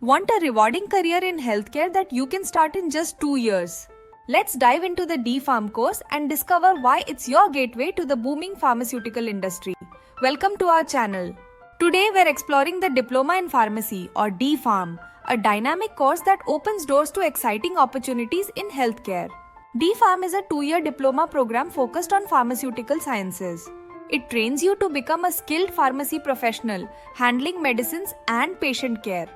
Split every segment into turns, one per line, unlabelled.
Want a rewarding career in healthcare that you can start in just 2 years? Let's dive into the D-Pharm course and discover why it's your gateway to the booming pharmaceutical industry. Welcome to our channel. Today we're exploring the Diploma in Pharmacy or D-Pharm, a dynamic course that opens doors to exciting opportunities in healthcare. D-Pharm is a 2-year diploma program focused on pharmaceutical sciences. It trains you to become a skilled pharmacy professional, handling medicines and patient care.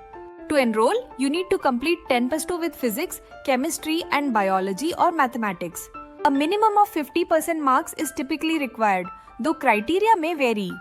To enroll, you need to complete 10+2 with physics, chemistry and biology or mathematics. A minimum of 50% marks is typically required, though criteria may vary.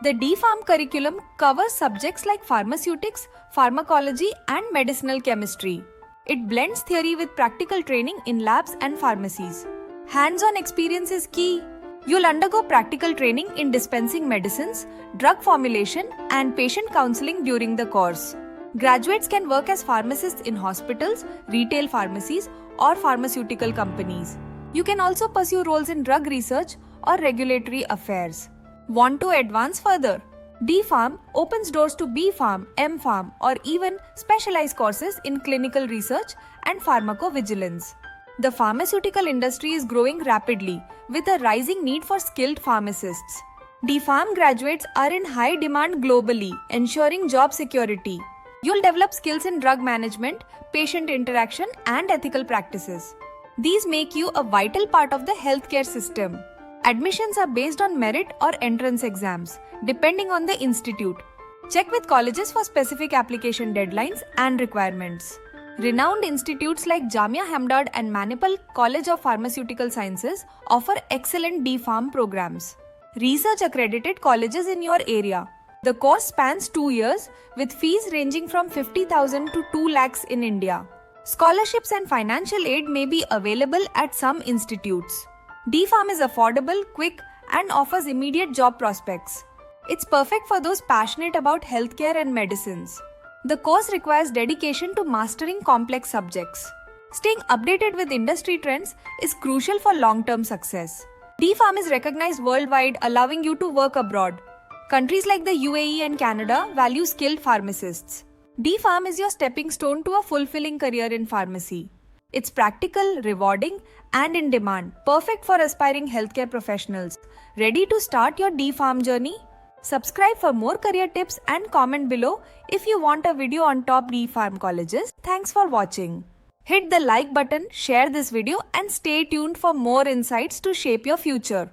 The D-Pharm curriculum covers subjects like pharmaceutics, pharmacology and medicinal chemistry. It blends theory with practical training in labs and pharmacies. Hands-on experience is key. You'll undergo practical training in dispensing medicines, drug formulation and patient counseling during the course. Graduates can work as pharmacists in hospitals, retail pharmacies, or pharmaceutical companies. You can also pursue roles in drug research or regulatory affairs. Want to advance further? D-Pharm opens doors to B-Pharm, M-Pharm, or even specialized courses in clinical research and pharmacovigilance. The pharmaceutical industry is growing rapidly with a rising need for skilled pharmacists. D-Pharm graduates are in high demand globally, ensuring job security. You'll develop skills in drug management, patient interaction, and ethical practices. These make you a vital part of the healthcare system. Admissions are based on merit or entrance exams, depending on the institute. Check with colleges for specific application deadlines and requirements. Renowned institutes like Jamia Hamdard and Manipal College of Pharmaceutical Sciences offer excellent D-Pharm programs. Research accredited colleges in your area. The course spans 2 years with fees ranging from 50,000 to 2 lakhs in India. Scholarships and financial aid may be available at some institutes. D-Pharm is affordable, quick, and offers immediate job prospects. It's perfect for those passionate about healthcare and medicines. The course requires dedication to mastering complex subjects. Staying updated with industry trends is crucial for long-term success. D-Pharm is recognized worldwide, allowing you to work abroad. Countries like the UAE and Canada value skilled pharmacists. D-Pharm is your stepping stone to a fulfilling career in pharmacy. It's practical, rewarding, and in demand, perfect for aspiring healthcare professionals. Ready to start your D-Pharm journey? Subscribe for more career tips and comment below if you want a video on top D-Pharm colleges. Thanks for watching. Hit the like button, share this video, and stay tuned for more insights to shape your future.